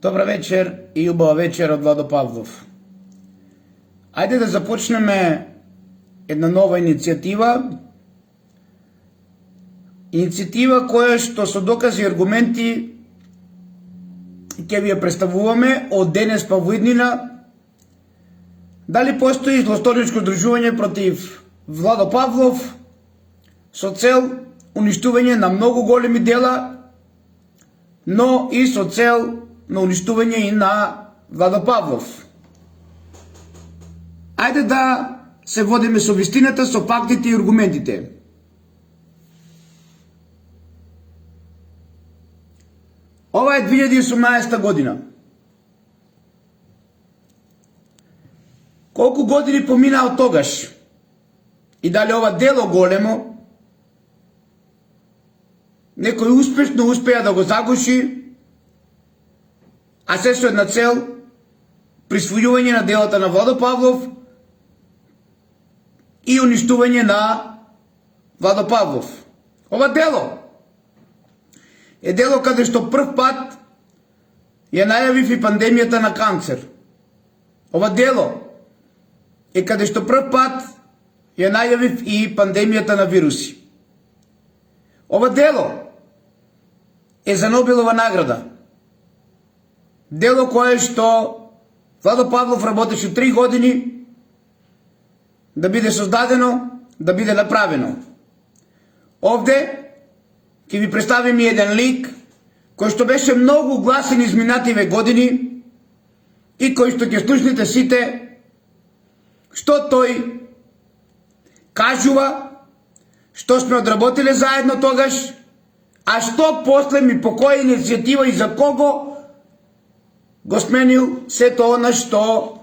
Добра вечер и убава вечер од Владо Павлов. Ајде да започнеме една нова иницијатива. Иницијатива која што со докази и аргументи ќе ви ја представуваме од денес па во иднина. Дали постои злосторничко здружување против Владо Павлов со цел уништување на многу големи дела, но и со цел на уништување и на Владо Павлов. Ајде да се водиме со вистината, со фактите и аргументите. Ова е 2018 година. Колку години помина од тогаш? И дали ова дело големо некој успешно успеа да го загуши, а се со една цел присвојување на делата на Владо Павлов и уништување на Владо Павлов. Ова дело е дело каде што прв пат ја најавив и пандемијата на канцер. Ова дело е каде што прв пат ја најавив и пандемијата на вируси. Ова дело е за Нобелова награда. Дело кое што Владо Павлов работеше 3 години да биде создадено, да биде направено. Овде ќе ви представим и еден лик кој што беше многу гласен изминативе години и кој што ќе слушнете сите што тој кажува, што сме одработиле заедно тогаш, а што после ми по која иницијатива и за кого го сменил сето она што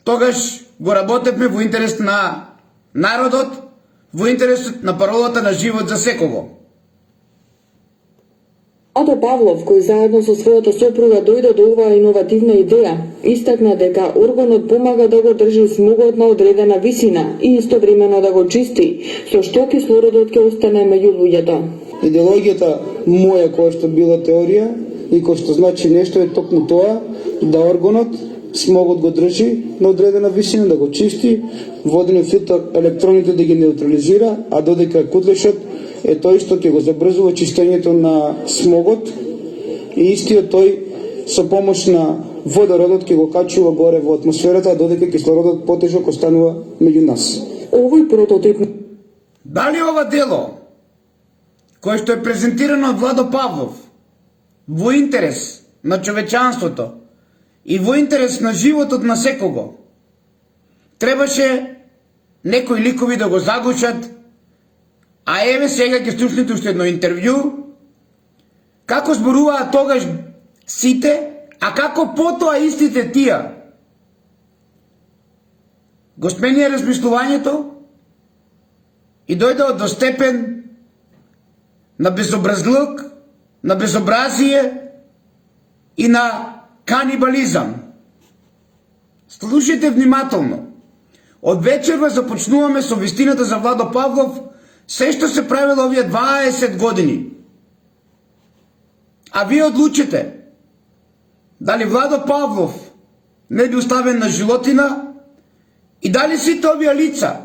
тогаш го работевме во интерес на народот, во интерес на паролата на живот за секого. Владо Павлов, кој заедно со својата сопруга дојде до оваа иновативна идеја, истакна дека органот помага да го држи смогот на одредена висина и истовремено да го чисти, со што кислородот ќе остане меѓу луѓето. Идеологијата моја која што била теорија и кој што значи нешто е токму тоа, да органот смогот го држи на одредена висина, да го чисти, воден филтер електроните да ги неутрализира, а додека кутлешот е тој што ќе го забрзува чистењето на смогот и истиот тој со помош на водородот ќе го качува горе во атмосферата, а додека кислородот потежок останува меѓу нас. Овој прототип. Дали ова дело кое што е презентирано од Владо Павлов во интерес на човечанството и во интерес на животот на секого, требаше некои ликови да го загушат, а еве сега ќе слушнете уште едно интервју, како зборуваа тогаш сите, а како потоа истите тие го сменија размислувањето и дојдоа до степен на безобразлук, на безобразие и на канибализам. Слушайте внимателно. Од вечерва започнуваме со вистината за Владо Павлов, се што се правило овие 20 години. А вие одлучите дали Владо Павлов не би оставен на животина и дали сите овие лица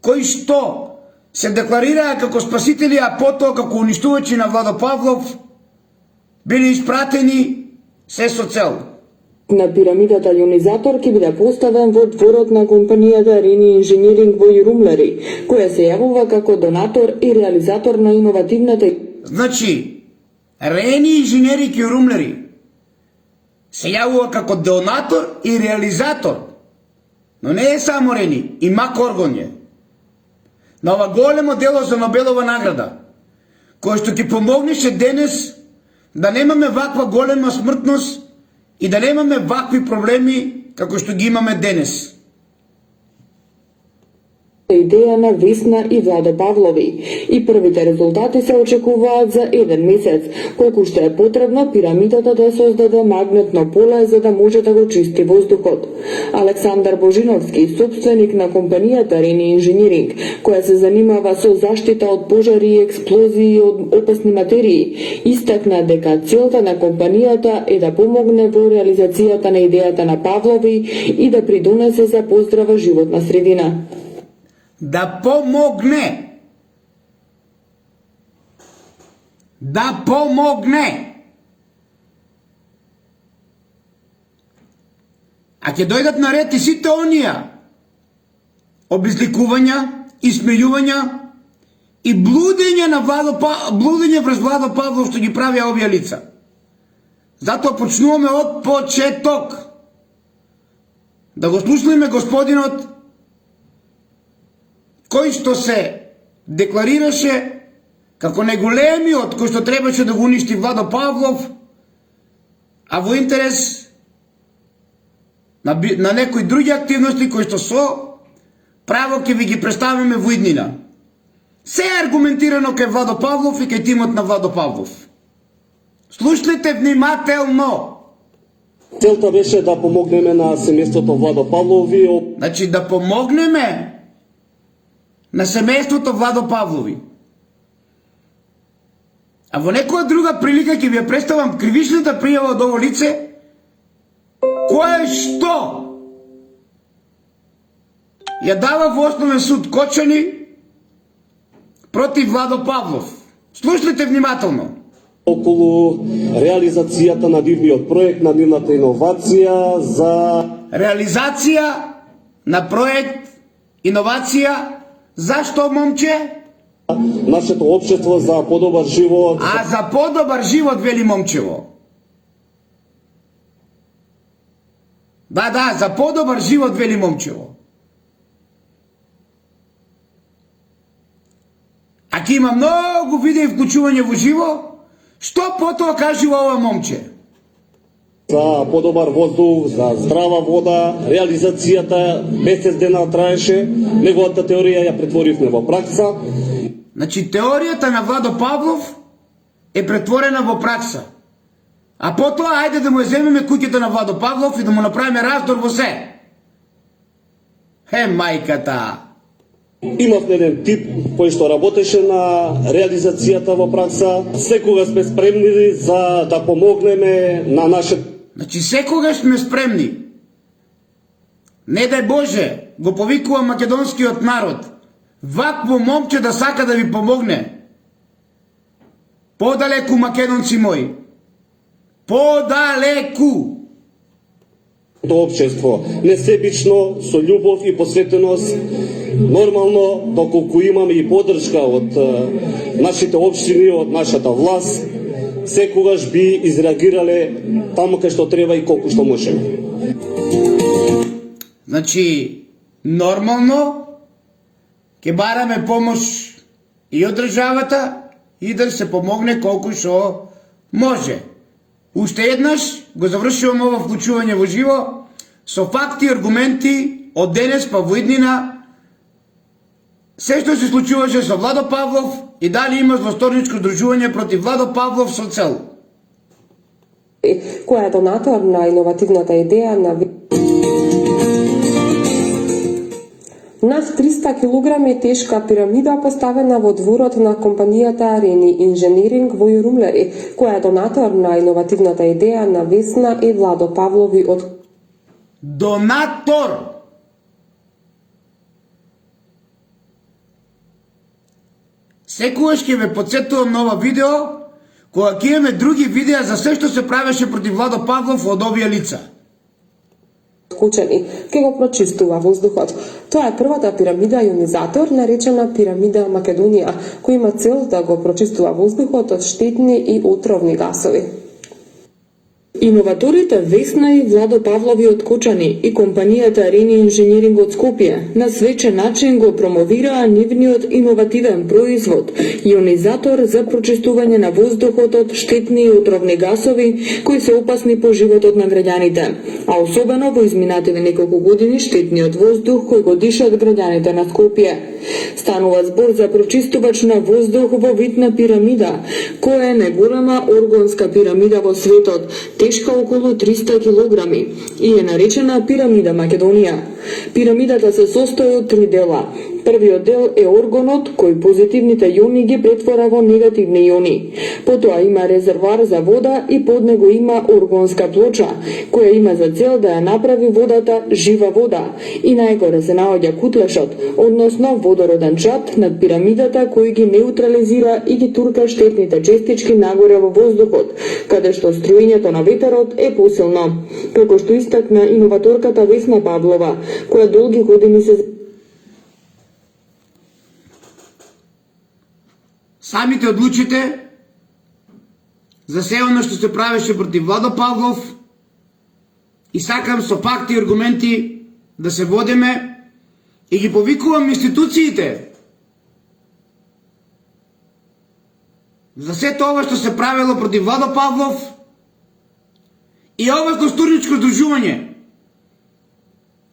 кои што се декларираа како спасители, а потоа како уништувачи на Владо Павлов, били испратени се со цел. На пирамидата јонизатор ќе биде поставен во дворот на компанијата Рени Инженеринг во Јурумлери, која се јавува како донатор и реализатор на иновативната. Значи, Рени Инженеринг Јурумлери се јавува како донатор и реализатор, но не е само Рени, и Мак Оргон е. На ова големо дело за Нобелова награда, кој што ќе помогнеше денес да немаме ваква голема смртност и да немаме вакви проблеми како што ги имаме денес. идеја на Весна и Владо Павлови и првите резултати се очекуваат за 1 месец, колку што е потребно пирамидата да создаде магнетно поле за да може да го чисти воздухот. Александар Божиновски, собственик на компанијата Рени Инжениринг, која се занимава со заштита од пожари и експлозии од опасни материи, истакна дека целта на компанијата е да помогне во реализацијата на идејата на Павлови и да придонесе за поздрава животна средина. Да помогне. Да помогне. А ќе дојдат на ред и сите онија обезликувања, исмејувања и блудење на блудење врз Владо Павлов што ги прави овие лица. Затоа почнуваме од почеток. Да го слушнеме господинот кој што се декларираше како најголемиот кој што требаше да го уништи Владо Павлов, а во интерес на некои други активности кои што со право ќе ви ги представиме во иднина. Се е аргументирано кај Владо Павлов и кај тимот на Владо Павлов. Слушнете внимателно. Целта беше да помогнеме на семејството Владо Павлови. Значи да помогнеме на семејството Владо Павлови. А во некоја друга прилика ќе ви ја представам кривичната пријава од ово лице, кое што ја дава во Основен суд Кочани против Владо Павлов. Слушнете внимателно. Околу реализацијата на нивниот проект, на нивната иновација за реализација на проект иновација. Зашто, момче? нашето општество за подобар живот. А за подобар живот, вели момчево. Да, за подобар живот, вели момчево. А ке има многу видео и вклучување во живо, што потоа кажува ова момче? За подобар воздух, за здрава вода, реализацијата месец дена траеше, неговата теорија ја претворивме во пракса. Значи, теоријата на Владо Павлов е претворена во пракса. А потоа, ајде да му ја земеме куќата на Владо Павлов и да му направиме раздор во се. Мајката! Имавме еден тип кој што работеше на реализацијата во пракса. Секогаш сме спремни за да помогнеме на нашето. Значи, секогаш сме спремни. Не дај Боже, го повикува македонскиот народ. Вакво момче да сака да ви помогне. Подалеку, македонци мои. Подалеку. Општество, несебично, со љубов и посветеност, нормално, доколку имаме и поддршка од нашите општини, од нашата власт, секогаш би изреагирале таму кај што треба и колку што можеме. Значи, нормално, ќе бараме помош и од државата и да се помогне колку што може. Уште еднаш го завршувам ова вклучување во живо со факти и аргументи од денес па во иднина се што се случуваше со Владо Павлов и дали има злосторничко здружување против Владо Павлов со цел. Која е донатор на иновативната идеја на над 300 килограми тешка пирамида поставена во дворот на компанијата Рени Инжениринг во Јурумлери, која е донатор на иновативната идеја на Весна и Владо Павлови од Донатор! Секогаш ќе ве подсетувам на ова видео, кога ќе имаме други видеа за се што се правеше против Владо Павлов од овие лица. Кучани, ке го прочистува воздухот. Тоа е првата пирамида јонизатор, наречена пирамида Македонија, која има цел да го прочистува воздухот од штетни и отровни гасови. Иноваторите Весна и Владо Павлови од Кочани и компанијата Рени Инженеринг од Скопје на свечен начин го промовираа нивниот иновативен производ ионизатор за прочистување на воздухот од штетни и отровни гасови кои се опасни по животот на граѓаните, а особено во изминативе неколку години штетниот воздух кој го дишат граѓаните на Скопје. Станува збор за прочистувач на воздух во вид на пирамида, која е најголема органска пирамида во светот, тешка околу 300 килограми и е наречена Пирамида Македонија. Пирамидата се состои од 3 дела. Првиот дел е органот кој позитивните иони ги претвора во негативни иони. Потоа има резервоар за вода и под него има органска плоча, која има за цел да ја направи водата жива вода и најгоре се наоѓа кутлешот, односно водороден чад над пирамидата кој ги неутрализира и ги турка штетните честички нагоре во воздухот, каде што струењето на ветерот е посилно, како што истакна иноваторката Весна Павлова, која долги години се Самите одлучите за се оно што се правеше против Владо Павлов и сакам со факти и аргументи да се водиме и ги повикувам институциите за се тоа што се правило против Владо Павлов и ова костурничко здружување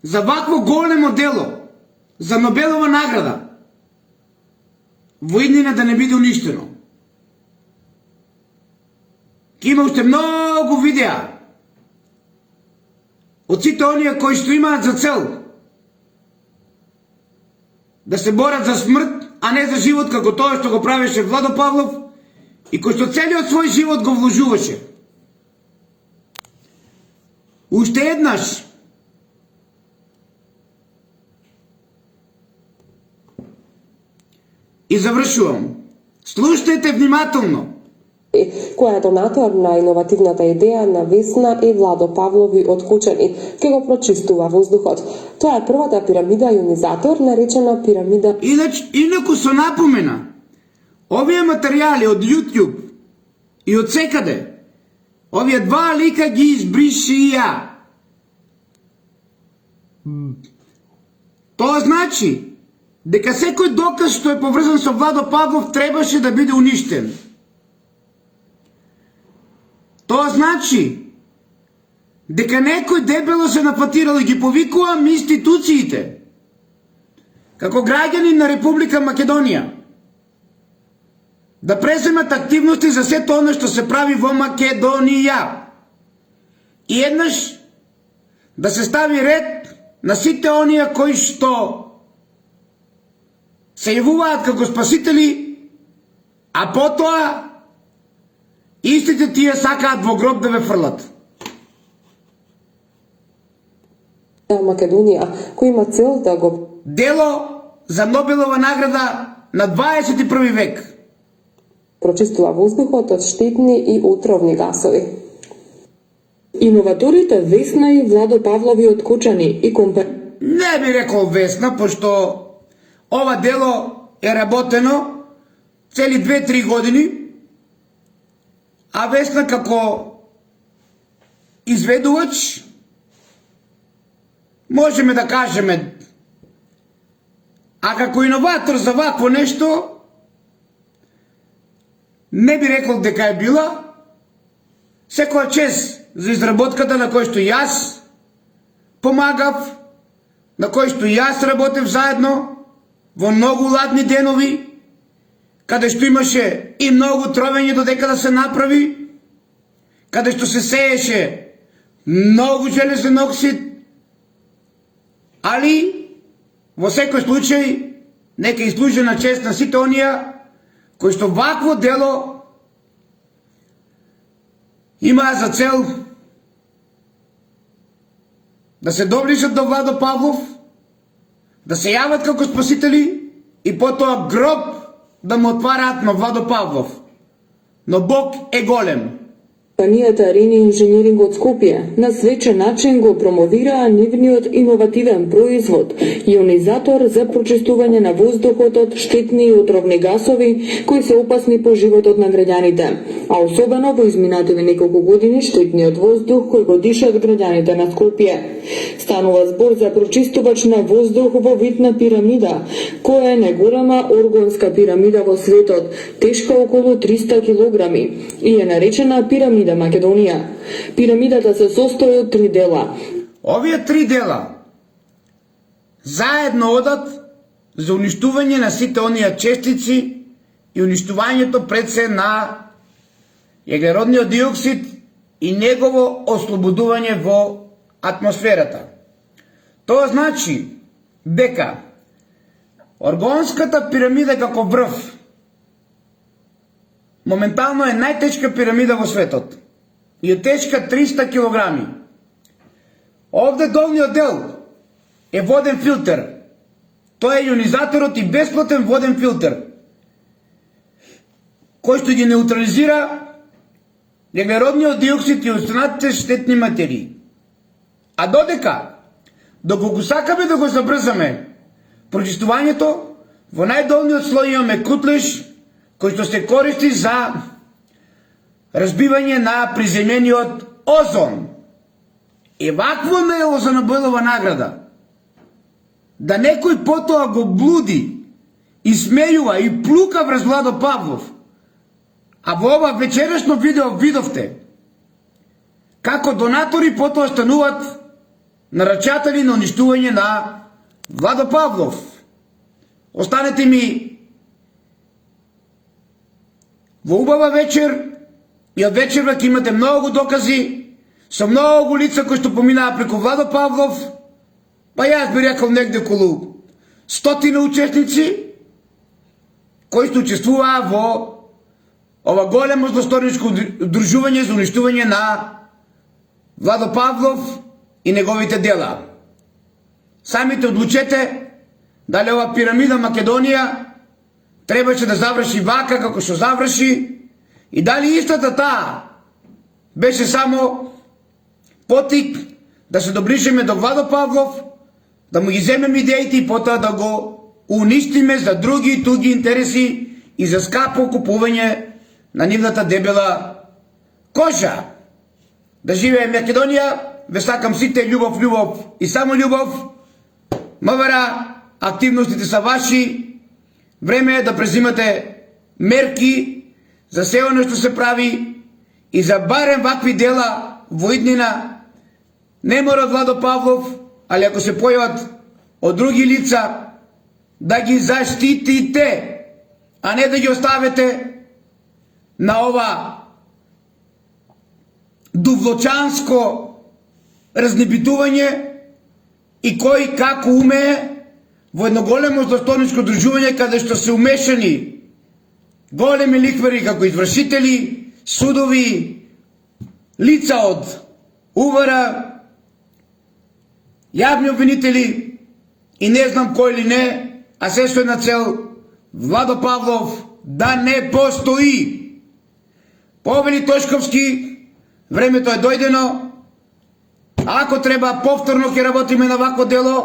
за вакво големо дело, за Нобелова награда, во иднина да не биде уништено. Има уште многу видеа од сите оние кои што имаат за цел да се борат за смрт, а не за живот, како тоа што го правеше Владо Павлов и кој што целиот свој живот го вложуваше. Уште еднаш и завршувам. Слушајте внимателно. Која е донатор на иновативната идеја на Весна и Владо Павлови од Кочани, ке го прочистува воздухот. Тоа е првата пирамида ионизатор, наречена пирамида. Инаку со напомена, овие материјали од YouTube и од секаде, овие два лика ги избриши ја. Тоа значи дека секој доказ што е поврзан со Владо Павлов требаше да биде уништен. Тоа значи дека некој дебело се нафатирал и ги повикувам институциите како граѓани на Република Македонија да преземат активности за сето оно што се прави во Македонија и еднаш да се стави ред на сите оние кои што се јавуваат како спасители, а потоа истите тие сакаат во гроб да ве фрлат. Македонија, кој има цел да го Дело за Нобелова награда на 21 век. прочистува воздухот од штетни и отровни гасови. Иноваторите Весна и Владо Павлови од Кочани и Не би рекол Весна, пошто ова дело е работено цели 2-3 години, а Весна како изведувач можеме да кажеме, а како иноватор за вакво нешто не би рекол дека е била. Секоја чест за изработката на кој што јас помагав, на кој што јас работев заедно во многу ладни денови, каде што имаше и многу тровење додека да се направи, каде што се сееше многу железен оксид, али во секој случај нека изслужи на чест на сите оние кои што вакво дело имаа за цел да се доближат до Владо Павлов, да се јават како спасители и потоа гроб да му отвараат на Владо Павлов. Но Бог е голем. Компанијата Рени Инженеринг од Скопје на свечен начин го промовираа нивниот иновативен производ ионизатор за прочистување на воздухот од штетни и отровни гасови кои се опасни по животот на граѓаните, а особено во изминативе неколку години штетниот воздух кој го дишат граѓаните на Скопје. Станува збор за прочистувач на воздух во вид на пирамида, која е најголема органска пирамида во светот, тешка околу 300 килограми и е наречена Пирамида Македонија. Пирамидата се состои од 3 дела. Овие 3 дела заедно одат за уништување на сите оние честици и уништувањето пред се на јаглеродниот диоксид и негово ослободување во атмосферата. Тоа значи дека Органската пирамида како врв моментално е најтешка пирамида во светот и е тешка 300 килограми. Овде долниот дел е воден филтер. Тоа е јонизаторот и бесплатен воден филтер, кој што ги неутрализира јаглеродниот диоксид и останатите штетни материи. А доколку сакаме да го забрзаме прочистувањето, во најдолниот слој имаме кутлеж кој што се користи за разбивање на приземениот озон. И вакво не е озонобилова награда. Да некој потоа го блуди, и смејува и плука врз Владо Павлов. А во ова вечерашно видео видовте како донатори потоа стануваат нарачатели на уништување на Владо Павлов. Останете ми во убава вечер и од вечерва ќе имате многу докази со многу лица кои што поминаа преку Владо Павлов, па јас би рекол негде околу 100 учесници кои што учествуваа во ова големо злосторничко удружување за уништување на Владо Павлов и неговите дела. Самите одлучете дали ова Пирамида Македонија требаше да заврши вака како што заврши и дали истата таа беше само потик да се доближиме до Владо Павлов, да му ги земеме идеите и потоа да го уништиме за други туги интереси и за скапо купување на нивната дебела кожа. Да живее Македонија, ве сакам сите љубов, љубов и само љубов. МВР, активностите са ваши, време е да презимате мерки за се оно што се прави и за барем вакви дела во иднина. Не мора од Владо Павлов, али ако се појават од други лица, да ги заштитите, а не да ги оставите на ова дувлочанско разнебитување и кој како умее во едно големо злосторничко дружување каде што се умешани големи ликвари како извршители, судови, лица од УВР, јавни обвинители и не знам кој или не, а се со една цел Владо Павлов да не постои. Повели Тошковски, времето е дојдено. Ако треба, повторно ќе работиме на вакво дело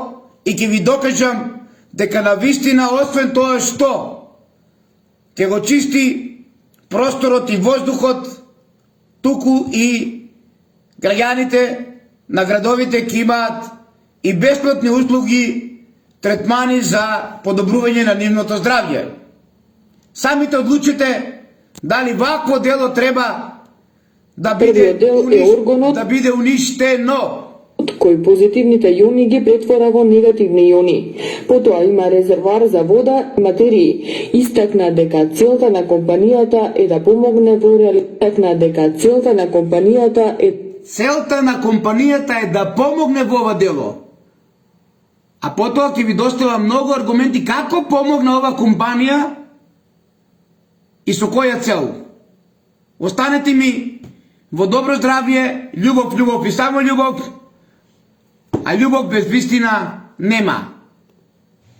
и ќе ви докажам дека на вистина, освен тоа што ќе го чисти просторот и воздухот, туку и граѓаните на градовите ќе имаат и бесплатни услуги, третмани за подобрување на нивното здравје. Самите одлучите дали вакво дело треба да биде уништено. Кој позитивните јони ги претвора во негативни јони. Потоа има резервар за вода и материи. Истакна дека целта на компанијата е да помогне во Целта на компанијата е да помогне во ова дело. А потоа ќе ви доставя многу аргументи како помогна ова компанија и со која цел. Останете ми во добро здравје, љубов, љубов и само љубов, а љубов без вистина нема.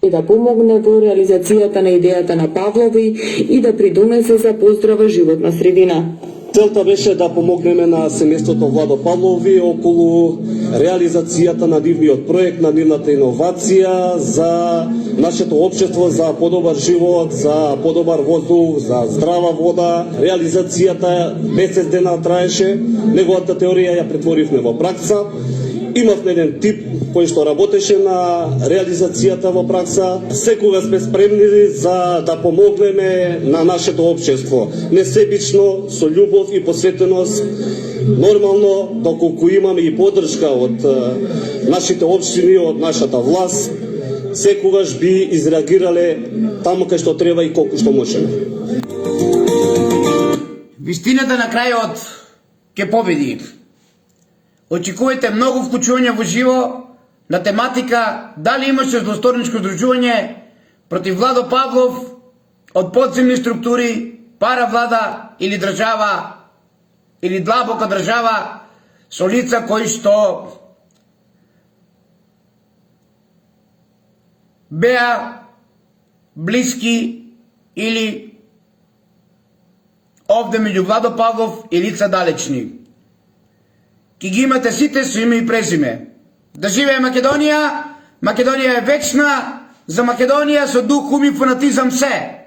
И да помогне во реализацијата на идејата на Павлови и да придонесе за поздрава животна средина. Целта беше да помогнеме на семејството Владо Павлови околу реализацијата на нивниот проект, на нивната иновација за нашето општество за подобар живот, за подобар воздух, за здрава вода. Реализацијата месец дена траеше, неговата теорија ја претворивме во пракса. Имавме еден тип кој што работеше на реализацијата во пракса. Секогаш сме спремни за да помогнеме на нашето општество. Несебично, со љубов и посветеност. Нормално, доколку имаме и поддршка од нашите општини, од нашата власт, секогаш би изреагирале таму кај што треба и колку што можеме. Вистината на крајот ќе победи. Очекувате многу вклучување во живо на тематика дали имаше злосторничко здружување против Владо Павлов од подземни структури, паравлада или држава или длабока држава со лица кои што беа блиски или овде меѓу Владо Павлов и лица далечни. Ки ги имате сите со име и презиме. Да живее Македонија! Македонија е вечна! За Македонија со дух, ум и фанатизам се!